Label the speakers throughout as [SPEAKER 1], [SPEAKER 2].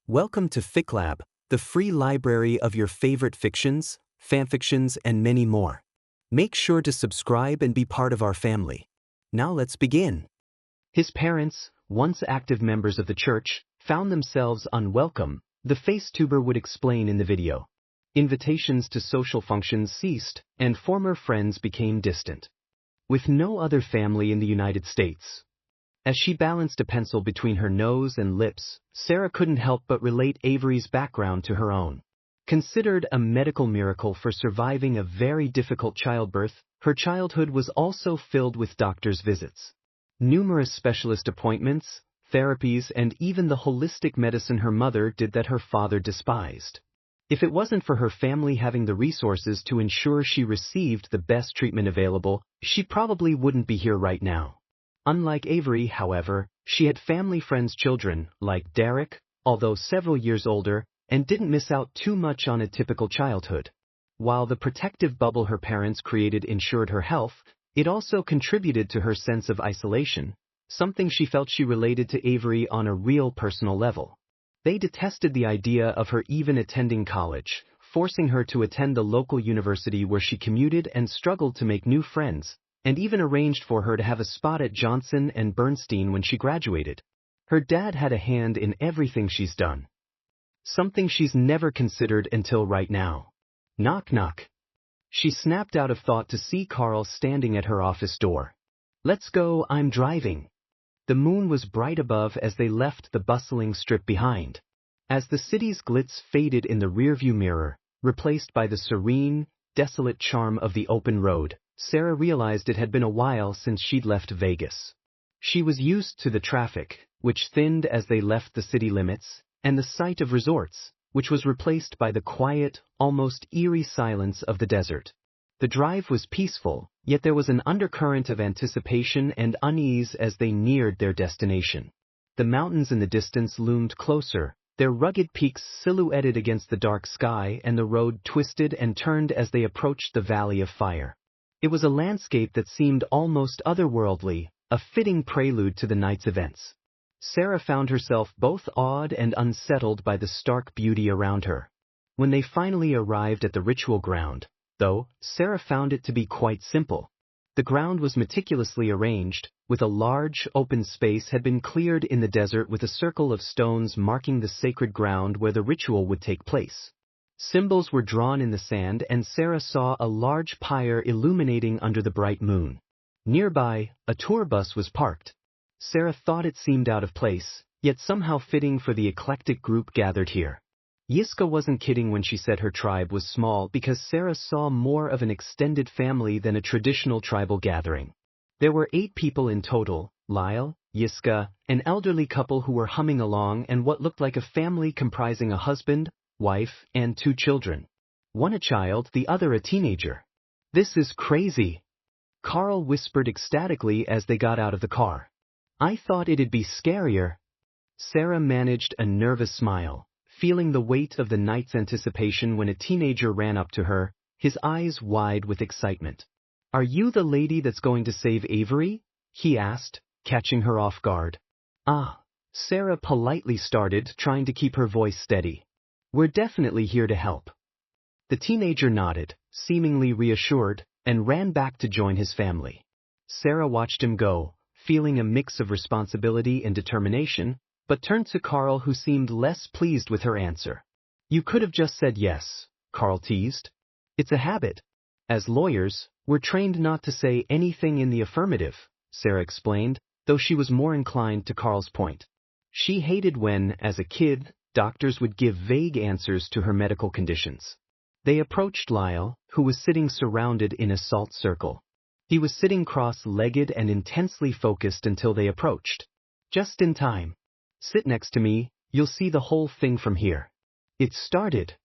[SPEAKER 1] Welcome to Fic Lab, the free library of your favorite fictions, fanfictions, and many more. Make sure to subscribe and be part of our family. Now let's begin. His parents, once active members of the church, found themselves unwelcome, the FaceTuber would explain in the video. Invitations to social functions ceased, and former friends became distant. With no other family in the United States. As she balanced a pencil between her nose and lips, Sarah couldn't help but relate Avery's background to her own. Considered a medical miracle for surviving a very difficult childbirth, her childhood was also filled with doctor's visits. Numerous specialist appointments, therapies, and even the holistic medicine her mother did that her father despised. If it wasn't for her family having the resources to ensure she received the best treatment available, she probably wouldn't be here right now. Unlike Avery, however, she had family friends' children, like Derek, although several years older, and didn't miss out too much on a typical childhood. While the protective bubble her parents created ensured her health, it also contributed to her sense of isolation, something she felt she related to Avery on a real personal level. They detested the idea of her even attending college, forcing her to attend the local university where she commuted and struggled to make new friends, and even arranged for her to have a spot at Johnson and Bernstein when she graduated. Her dad had a hand in everything she's done. Something she's never considered until right now. Knock knock. She snapped out of thought to see Carl standing at her office door. "Let's go, I'm driving." The moon was bright above as they left the bustling strip behind. As the city's glitz faded in the rearview mirror, replaced by the serene, desolate charm of the open road, Sarah realized it had been a while since she'd left Vegas. She was used to the traffic, which thinned as they left the city limits, and the sight of resorts, which was replaced by the quiet, almost eerie silence of the desert. The drive was peaceful, yet there was an undercurrent of anticipation and unease as they neared their destination. The mountains in the distance loomed closer, their rugged peaks silhouetted against the dark sky, and the road twisted and turned as they approached the Valley of Fire. It was a landscape that seemed almost otherworldly, a fitting prelude to the night's events. Sarah found herself both awed and unsettled by the stark beauty around her. When they finally arrived at the ritual ground, though, Sarah found it to be quite simple. The ground was meticulously arranged, with a large, open space had been cleared in the desert with a circle of stones marking the sacred ground where the ritual would take place. Symbols were drawn in the sand, and Sarah saw a large pyre illuminating under the bright moon. Nearby, a tour bus was parked. Sarah thought it seemed out of place, yet somehow fitting for the eclectic group gathered here. Yiska wasn't kidding when she said her tribe was small, because Sarah saw more of an extended family than a traditional tribal gathering. There were 8 people in total: Lyle, Yiska, an elderly couple who were humming along, and what looked like a family comprising a husband, wife, and 2 children. One a child, the other a teenager. "This is crazy," Carl whispered ecstatically as they got out of the car. "I thought it'd be scarier." Sarah managed a nervous smile, feeling the weight of the night's anticipation when a teenager ran up to her, his eyes wide with excitement. "Are you the lady that's going to save Avery?" he asked, catching her off guard. "Ah," Sarah politely started, trying to keep her voice steady. "We're definitely here to help." The teenager nodded, seemingly reassured, and ran back to join his family. Sarah watched him go, feeling a mix of responsibility and determination, but turned to Carl, who seemed less pleased with her answer. "You could have just said yes," Carl teased. "It's a habit. As lawyers, we're trained not to say anything in the affirmative," Sarah explained, though she was more inclined to Carl's point. She hated when, as a kid, doctors would give vague answers to her medical conditions. They approached Lyle, who was sitting surrounded in a salt circle. He was sitting cross-legged and intensely focused until they approached. "Just in time. Sit next to me, you'll see the whole thing from here." It started.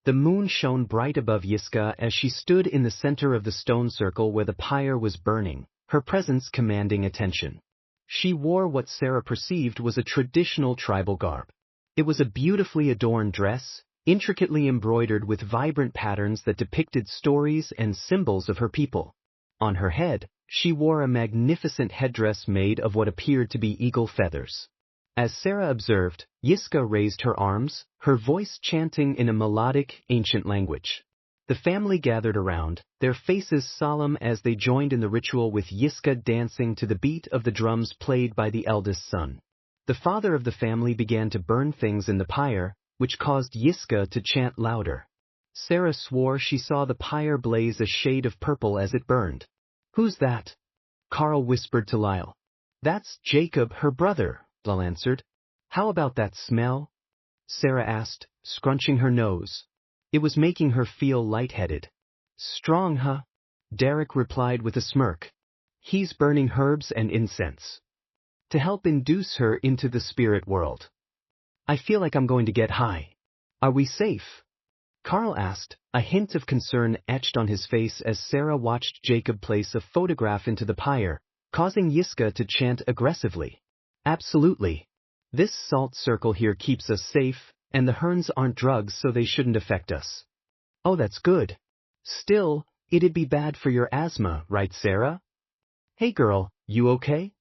[SPEAKER 1] The moon shone bright above Yiska as she stood in the center of the stone circle where the pyre was burning, her presence commanding attention. She wore what Sarah perceived was a traditional tribal garb. It was a beautifully adorned dress, intricately embroidered with vibrant patterns that depicted stories and symbols of her people. On her head, she wore a magnificent headdress made of what appeared to be eagle feathers. As Sarah observed, Yiska raised her arms, her voice chanting in a melodic, ancient language. The family gathered around, their faces solemn as they joined in the ritual with Yiska dancing to the beat of the drums played by the eldest son. The father of the family began to burn things in the pyre, which caused Yiska to chant louder. Sarah swore she saw the pyre blaze a shade of purple as it burned. "Who's that?" Carl whispered to Lyle. "That's Jacob, her brother," Lyle answered. "How about that smell?" Sarah asked, scrunching her nose. It was making her feel lightheaded. "Strong, huh?" Derek replied with a smirk. "He's burning herbs and incense to help induce her into the spirit world. I feel like I'm going to get high. Are we safe?" Carl asked, a hint of concern etched on his face as Sarah watched Jacob place a photograph into the pyre, causing Yiska to chant aggressively. "Absolutely. This salt circle here keeps us safe, and the herns aren't drugs so they shouldn't affect us." "Oh, that's good. Still, it'd be bad for your asthma, right, Sarah?" "Hey girl, you okay?"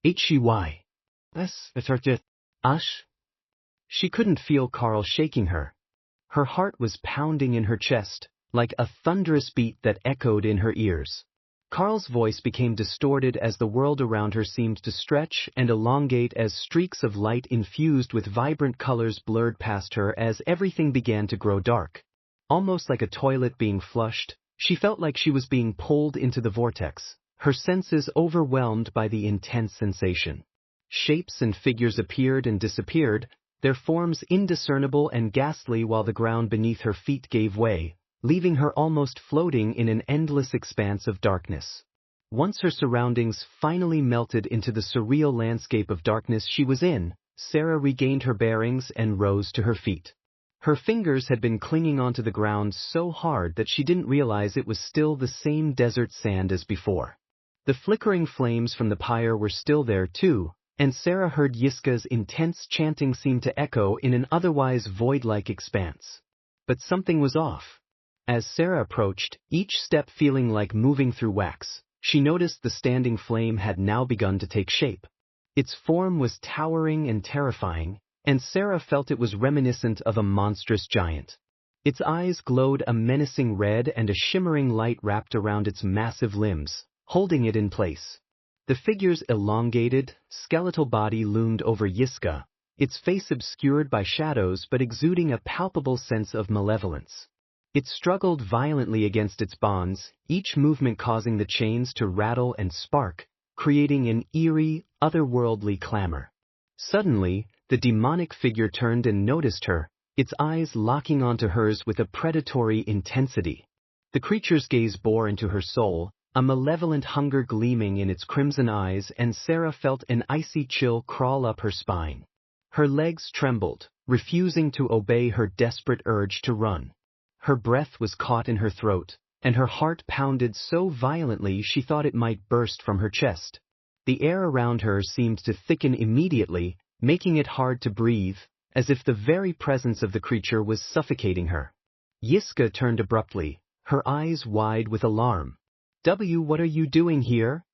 [SPEAKER 1] "Hy. It's hurt it. Ash?" She couldn't feel Carl shaking her. Her heart was pounding in her chest, like a thunderous beat that echoed in her ears. Carl's voice became distorted as the world around her seemed to stretch and elongate as streaks of light infused with vibrant colors blurred past her as everything began to grow dark. Almost like a toilet being flushed, she felt like she was being pulled into the vortex, her senses overwhelmed by the intense sensation. Shapes and figures appeared and disappeared, their forms indiscernible and ghastly while the ground beneath her feet gave way, leaving her almost floating in an endless expanse of darkness. Once her surroundings finally melted into the surreal landscape of darkness she was in, Sarah regained her bearings and rose to her feet. Her fingers had been clinging onto the ground so hard that she didn't realize it was still the same desert sand as before. The flickering flames from the pyre were still there too, and Sarah heard Yiska's intense chanting seem to echo in an otherwise void-like expanse. But something was off. As Sarah approached, each step feeling like moving through wax, she noticed the standing flame had now begun to take shape. Its form was towering and terrifying, and Sarah felt it was reminiscent of a monstrous giant. Its eyes glowed a menacing red and a shimmering light wrapped around its massive limbs, holding it in place. The figure's elongated, skeletal body loomed over Yiska, its face obscured by shadows but exuding a palpable sense of malevolence. It struggled violently against its bonds, each movement causing the chains to rattle and spark, creating an eerie, otherworldly clamor. Suddenly, the demonic figure turned and noticed her, its eyes locking onto hers with a predatory intensity. The creature's gaze bore into her soul, a malevolent hunger gleaming in its crimson eyes, and Sarah felt an icy chill crawl up her spine. Her legs trembled, refusing to obey her desperate urge to run. Her breath was caught in her throat, and her heart pounded so violently she thought it might burst from her chest. The air around her seemed to thicken immediately, making it hard to breathe, as if the very presence of the creature was suffocating her. Yiska turned abruptly, her eyes wide with alarm. What are you doing here?"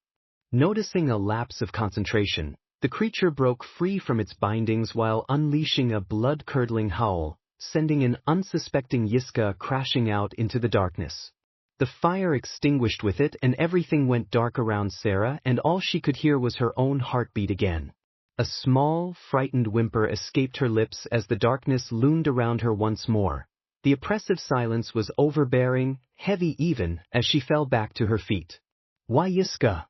[SPEAKER 1] Noticing a lapse of concentration, the creature broke free from its bindings while unleashing a blood-curdling howl, sending an unsuspecting Yiska crashing out into the darkness. The fire extinguished with it and everything went dark around Sarah, and all she could hear was her own heartbeat again. A small, frightened whimper escaped her lips as the darkness loomed around her once more. The oppressive silence was overbearing, heavy even, as she fell back to her feet. "Why Yiska?"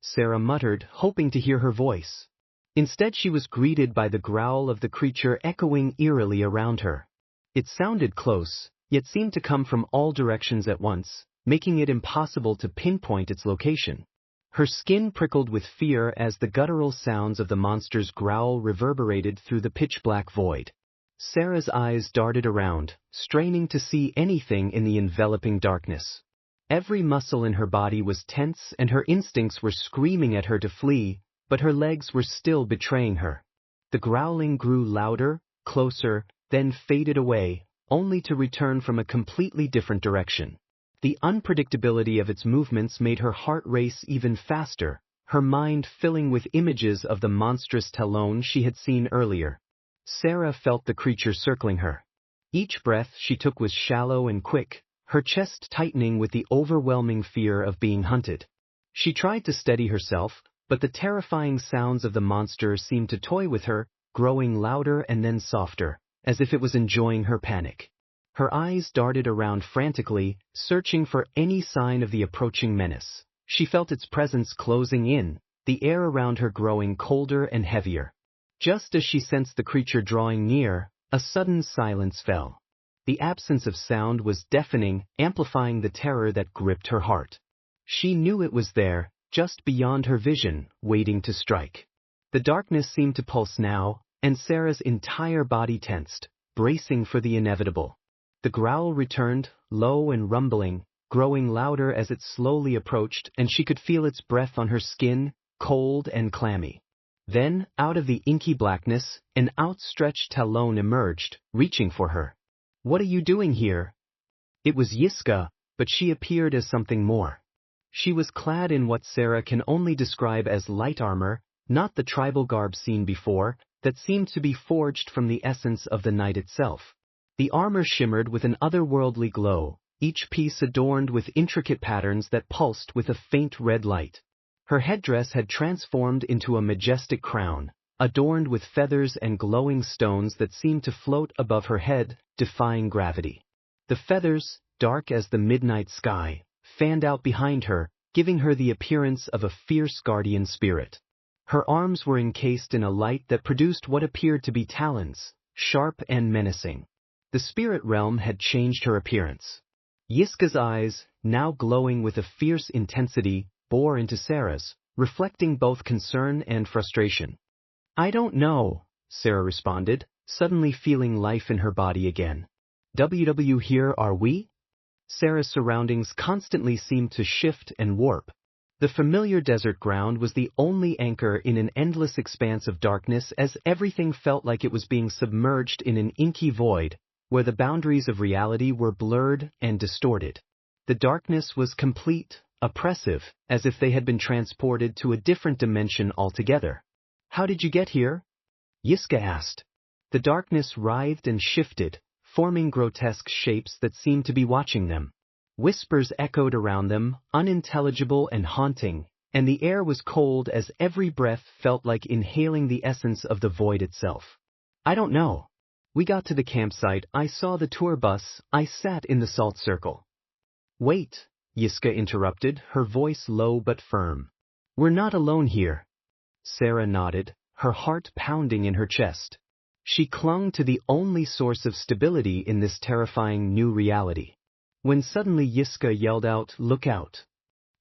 [SPEAKER 1] Sarah muttered, hoping to hear her voice. Instead she was greeted by the growl of the creature echoing eerily around her. It sounded close, yet seemed to come from all directions at once, making it impossible to pinpoint its location. Her skin prickled with fear as the guttural sounds of the monster's growl reverberated through the pitch-black void. Sarah's eyes darted around, straining to see anything in the enveloping darkness. Every muscle in her body was tense and her instincts were screaming at her to flee, but her legs were still betraying her. The growling grew louder, closer, then faded away, only to return from a completely different direction. The unpredictability of its movements made her heart race even faster, her mind filling with images of the monstrous talon she had seen earlier. Sarah felt the creature circling her. Each breath she took was shallow and quick, her chest tightening with the overwhelming fear of being hunted. She tried to steady herself, but the terrifying sounds of the monster seemed to toy with her, growing louder and then softer, as if it was enjoying her panic. Her eyes darted around frantically, searching for any sign of the approaching menace. She felt its presence closing in, the air around her growing colder and heavier. Just as she sensed the creature drawing near, a sudden silence fell. The absence of sound was deafening, amplifying the terror that gripped her heart. She knew it was there, just beyond her vision, waiting to strike. The darkness seemed to pulse now, and Sarah's entire body tensed, bracing for the inevitable. The growl returned, low and rumbling, growing louder as it slowly approached, and she could feel its breath on her skin, cold and clammy. Then, out of the inky blackness, an outstretched talon emerged, reaching for her. "What are you doing here?" It was Yiska, but she appeared as something more. She was clad in what Sarah can only describe as light armor, not the tribal garb seen before, that seemed to be forged from the essence of the night itself. The armor shimmered with an otherworldly glow, each piece adorned with intricate patterns that pulsed with a faint red light. Her headdress had transformed into a majestic crown, adorned with feathers and glowing stones that seemed to float above her head, defying gravity. The feathers, dark as the midnight sky, fanned out behind her, giving her the appearance of a fierce guardian spirit. Her arms were encased in a light that produced what appeared to be talons, sharp and menacing. The spirit realm had changed her appearance. Yiska's eyes, now glowing with a fierce intensity, bore into Sarah's, reflecting both concern and frustration. "I don't know," Sarah responded, suddenly feeling life in her body again. Here are we?" Sarah's surroundings constantly seemed to shift and warp. The familiar desert ground was the only anchor in an endless expanse of darkness, as everything felt like it was being submerged in an inky void, where the boundaries of reality were blurred and distorted. The darkness was complete, oppressive, as if they had been transported to a different dimension altogether. "How did you get here?" Yiska asked. The darkness writhed and shifted, forming grotesque shapes that seemed to be watching them. Whispers echoed around them, unintelligible and haunting, and the air was cold as every breath felt like inhaling the essence of the void itself. "I don't know. We got to the campsite, I saw the tour bus, I sat in the salt circle." "Wait," Yiska interrupted, her voice low but firm. "We're not alone here." Sarah nodded, her heart pounding in her chest. She clung to the only source of stability in this terrifying new reality. When suddenly Yiska yelled out, "Look out!"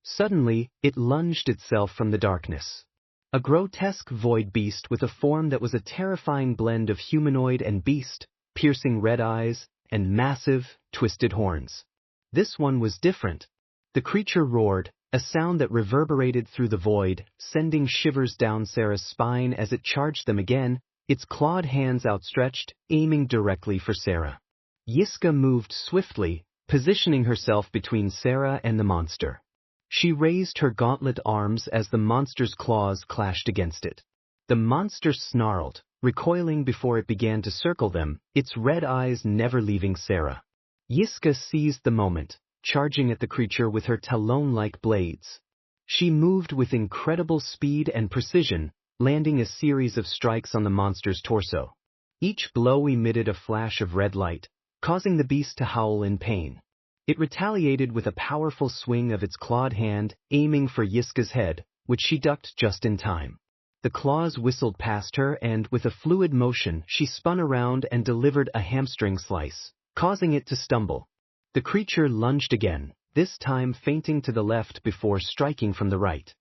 [SPEAKER 1] Suddenly, it lunged itself from the darkness. A grotesque void beast with a form that was a terrifying blend of humanoid and beast, piercing red eyes, and massive, twisted horns. This one was different. The creature roared, a sound that reverberated through the void, sending shivers down Sarah's spine as it charged them again, its clawed hands outstretched, aiming directly for Sarah. Yiska moved swiftly, positioning herself between Sarah and the monster. She raised her gauntlet arms as the monster's claws clashed against it. The monster snarled, recoiling before it began to circle them, its red eyes never leaving Sarah. Yiska seized the moment, charging at the creature with her talon-like blades. She moved with incredible speed and precision, landing a series of strikes on the monster's torso. Each blow emitted a flash of red light, causing the beast to howl in pain. It retaliated with a powerful swing of its clawed hand, aiming for Yiska's head, which she ducked just in time. The claws whistled past her and, with a fluid motion, she spun around and delivered a hamstring slice, causing it to stumble. The creature lunged again, this time feinting to the left before striking from the right.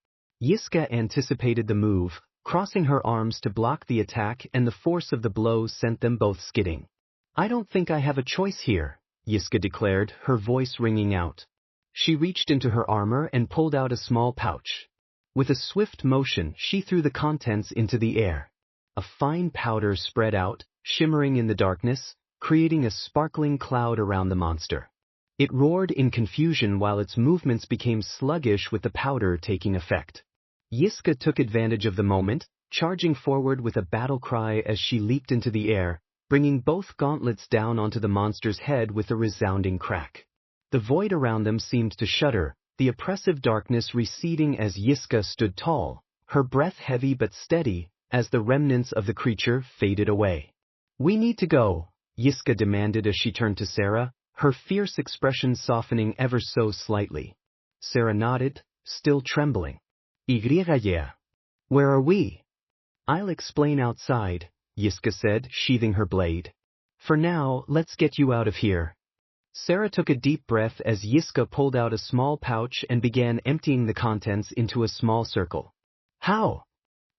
[SPEAKER 1] Yiska anticipated the move, crossing her arms to block the attack, and the force of the blow sent them both skidding. "I don't think I have a choice here," Yiska declared, her voice ringing out. She reached into her armor and pulled out a small pouch. With a swift motion, she threw the contents into the air. A fine powder spread out, shimmering in the darkness, creating a sparkling cloud around the monster. It roared in confusion while its movements became sluggish with the powder taking effect. Yiska took advantage of the moment, charging forward with a battle cry as she leaped into the air, bringing both gauntlets down onto the monster's head with a resounding crack. The void around them seemed to shudder, the oppressive darkness receding as Yiska stood tall, her breath heavy but steady, as the remnants of the creature faded away. "We need to go," Yiska demanded as she turned to Sarah, her fierce expression softening ever so slightly. Sarah nodded, still trembling. "Yeah. Where are we?" "I'll explain outside," Yiska said, sheathing her blade. "For now, let's get you out of here." Sarah took a deep breath as Yiska pulled out a small pouch and began emptying the contents into a small circle. "How?"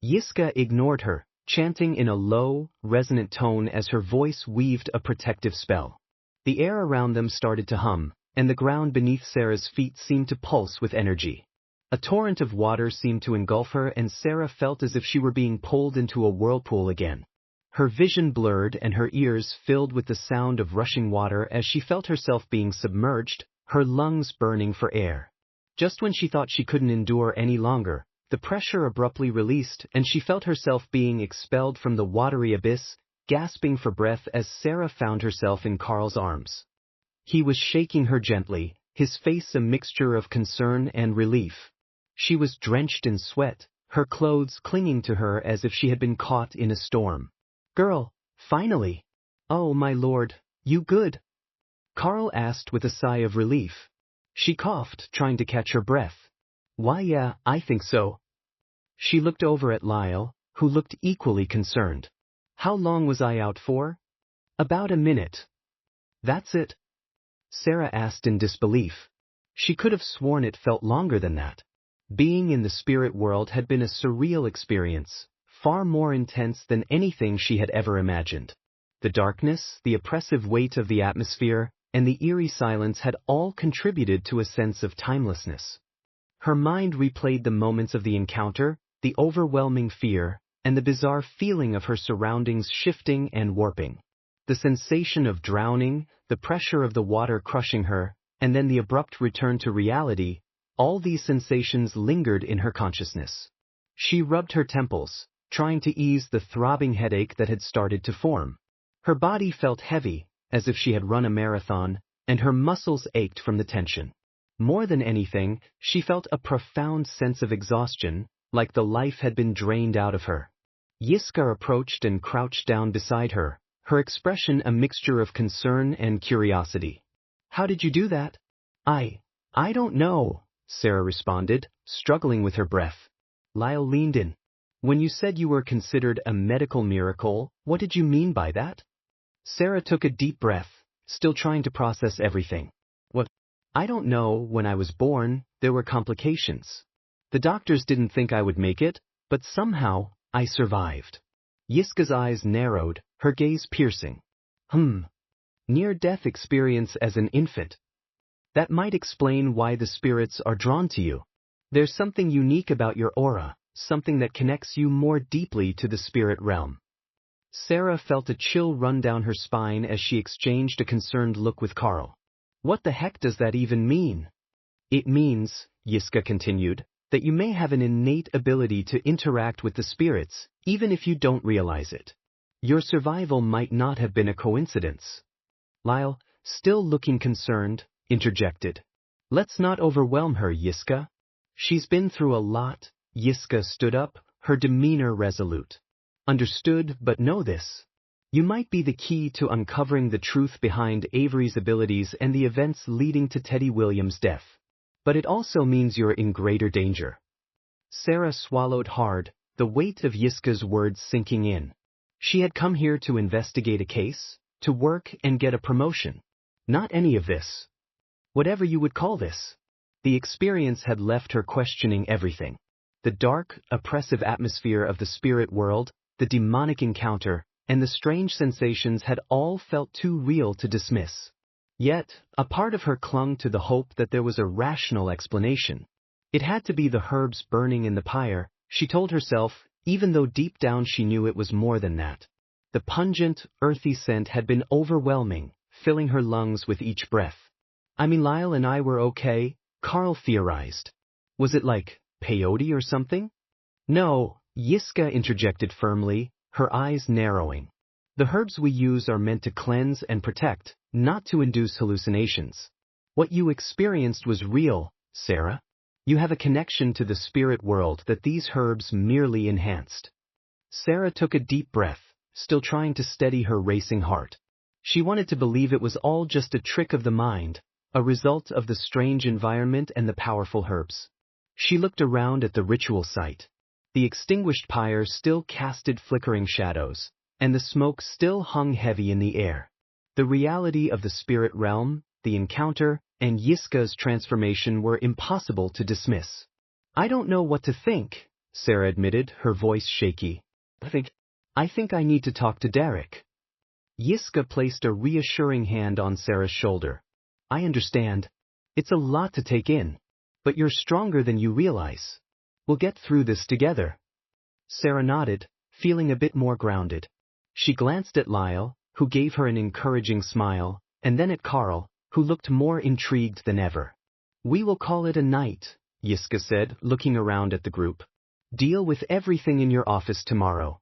[SPEAKER 1] Yiska ignored her, chanting in a low, resonant tone as her voice weaved a protective spell. The air around them started to hum, and the ground beneath Sarah's feet seemed to pulse with energy. A torrent of water seemed to engulf her, and Sarah felt as if she were being pulled into a whirlpool again. Her vision blurred and her ears filled with the sound of rushing water as she felt herself being submerged, her lungs burning for air. Just when she thought she couldn't endure any longer, the pressure abruptly released and she felt herself being expelled from the watery abyss, gasping for breath as Sarah found herself in Carl's arms. He was shaking her gently, his face a mixture of concern and relief. She was drenched in sweat, her clothes clinging to her as if she had been caught in a storm. "Girl, finally! Oh my lord, you good?" Carl asked with a sigh of relief. She coughed, trying to catch her breath. "Why yeah, I think so." She looked over at Lyle, who looked equally concerned. "How long was I out for?" "About a minute." "That's it?" Sarah asked in disbelief. She could have sworn it felt longer than that. Being in the spirit world had been a surreal experience, far more intense than anything she had ever imagined. The darkness, the oppressive weight of the atmosphere, and the eerie silence had all contributed to a sense of timelessness. Her mind replayed the moments of the encounter, the overwhelming fear, and the bizarre feeling of her surroundings shifting and warping. The sensation of drowning, the pressure of the water crushing her, and then the abrupt return to reality, all these sensations lingered in her consciousness. She rubbed her temples, trying to ease the throbbing headache that had started to form. Her body felt heavy, as if she had run a marathon, and her muscles ached from the tension. More than anything, she felt a profound sense of exhaustion, like the life had been drained out of her. Yiska approached and crouched down beside her, her expression a mixture of concern and curiosity. "How did you do that?" I don't know," Sarah responded, struggling with her breath. Lyle leaned in. "When you said you were considered a medical miracle, what did you mean by that?" Sarah took a deep breath, still trying to process everything. "What? I don't know, when I was born, there were complications. The doctors didn't think I would make it, but somehow, I survived." Yiska's eyes narrowed, her gaze piercing. Near-death experience as an infant. That might explain why the spirits are drawn to you. There's something unique about your aura, something that connects you more deeply to the spirit realm." Sarah felt a chill run down her spine as she exchanged a concerned look with Carl. "What the heck does that even mean?" "It means," Yiska continued, "that you may have an innate ability to interact with the spirits, even if you don't realize it. Your survival might not have been a coincidence." Lyle, still looking concerned, interjected. "Let's not overwhelm her, Yiska. She's been through a lot." Yiska stood up, her demeanor resolute. "Understood, but know this. You might be the key to uncovering the truth behind Avery's abilities and the events leading to Teddy Williams' death. But it also means you're in greater danger." Sarah swallowed hard, the weight of Yiska's words sinking in. She had come here to investigate a case, to work and get a promotion. Not any of this. Whatever you would call this. The experience had left her questioning everything. The dark, oppressive atmosphere of the spirit world, the demonic encounter, and the strange sensations had all felt too real to dismiss. Yet, a part of her clung to the hope that there was a rational explanation. It had to be the herbs burning in the pyre, she told herself, even though deep down she knew it was more than that. The pungent, earthy scent had been overwhelming, filling her lungs with each breath. "I mean, Lyle and I were okay," Carl theorized. "Was it like peyote or something?" No, Yiska interjected firmly, her eyes narrowing. The herbs we use are meant to cleanse and protect, not to induce hallucinations. What you experienced was real, Sarah. You have a connection to the spirit world that these herbs merely enhanced. Sarah took a deep breath, still trying to steady her racing heart. She wanted to believe it was all just a trick of the mind, a result of the strange environment and the powerful herbs. She looked around at the ritual site. The extinguished pyre still casted flickering shadows, and the smoke still hung heavy in the air. The reality of the spirit realm, the encounter, and Yiska's transformation were impossible to dismiss. I don't know what to think, Sarah admitted, her voice shaky. I think I need to talk to Derek. Yiska placed a reassuring hand on Sarah's shoulder. I understand. It's a lot to take in. But you're stronger than you realize. We'll get through this together. Sarah nodded, feeling a bit more grounded. She glanced at Lyle, who gave her an encouraging smile, and then at Carl, who looked more intrigued than ever. We will call it a night, Yiska said, looking around at the group. Deal with everything in your office tomorrow.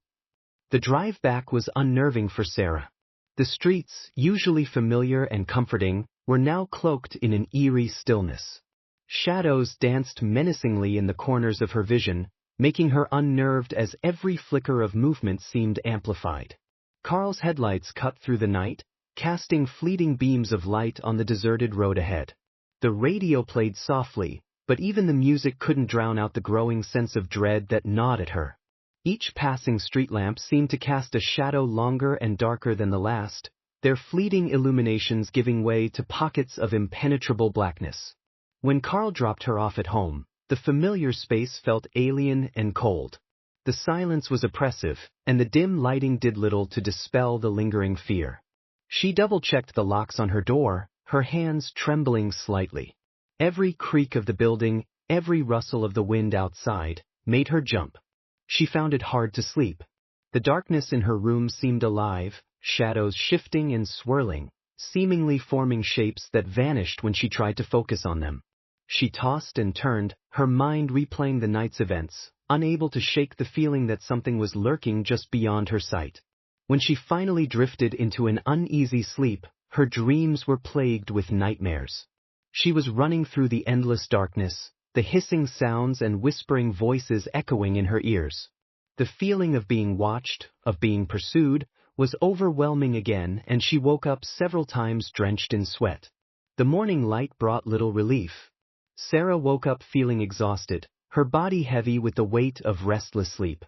[SPEAKER 1] The drive back was unnerving for Sarah. The streets, usually familiar and comforting, were now cloaked in an eerie stillness. Shadows danced menacingly in the corners of her vision, making her unnerved as every flicker of movement seemed amplified. Carl's headlights cut through the night, casting fleeting beams of light on the deserted road ahead. The radio played softly, but even the music couldn't drown out the growing sense of dread that gnawed at her. Each passing street lamp seemed to cast a shadow longer and darker than the last, their fleeting illuminations giving way to pockets of impenetrable blackness. When Carl dropped her off at home, the familiar space felt alien and cold. The silence was oppressive, and the dim lighting did little to dispel the lingering fear. She double-checked the locks on her door, her hands trembling slightly. Every creak of the building, every rustle of the wind outside, made her jump. She found it hard to sleep. The darkness in her room seemed alive, shadows shifting and swirling, seemingly forming shapes that vanished when she tried to focus on them. She tossed and turned, her mind replaying the night's events, unable to shake the feeling that something was lurking just beyond her sight. When she finally drifted into an uneasy sleep, her dreams were plagued with nightmares. She was running through the endless darkness, the hissing sounds and whispering voices echoing in her ears. The feeling of being watched, of being pursued, was overwhelming again, and she woke up several times drenched in sweat. The morning light brought little relief. Sarah woke up feeling exhausted, her body heavy with the weight of restless sleep.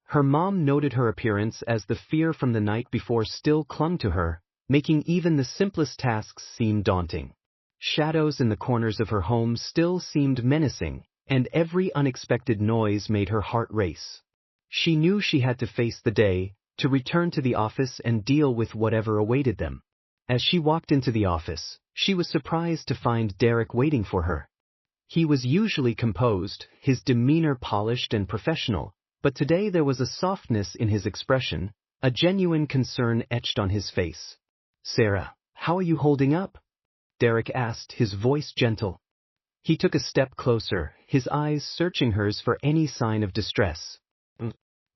[SPEAKER 1] Her mom noted her appearance as the fear from the night before still clung to her, making even the simplest tasks seem daunting. Shadows in the corners of her home still seemed menacing, and every unexpected noise made her heart race. She knew she had to face the day, to return to the office and deal with whatever awaited them. As she walked into the office, she was surprised to find Derek waiting for her. He was usually composed, his demeanor polished and professional, but today there was a softness in his expression, a genuine concern etched on his face. Sarah, how are you holding up? Derek asked, his voice gentle. He took a step closer, his eyes searching hers for any sign of distress.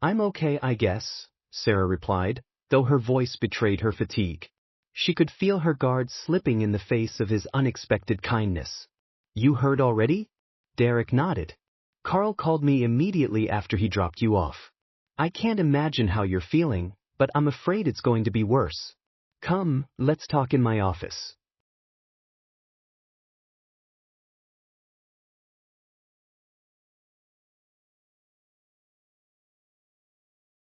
[SPEAKER 1] I'm okay, I guess, Sarah replied, though her voice betrayed her fatigue. She could feel her guard slipping in the face of his unexpected kindness. You heard already? Derek nodded. Carl called me immediately after he dropped you off. I can't imagine how you're feeling, but I'm afraid it's going to be worse. Come, let's talk in my office.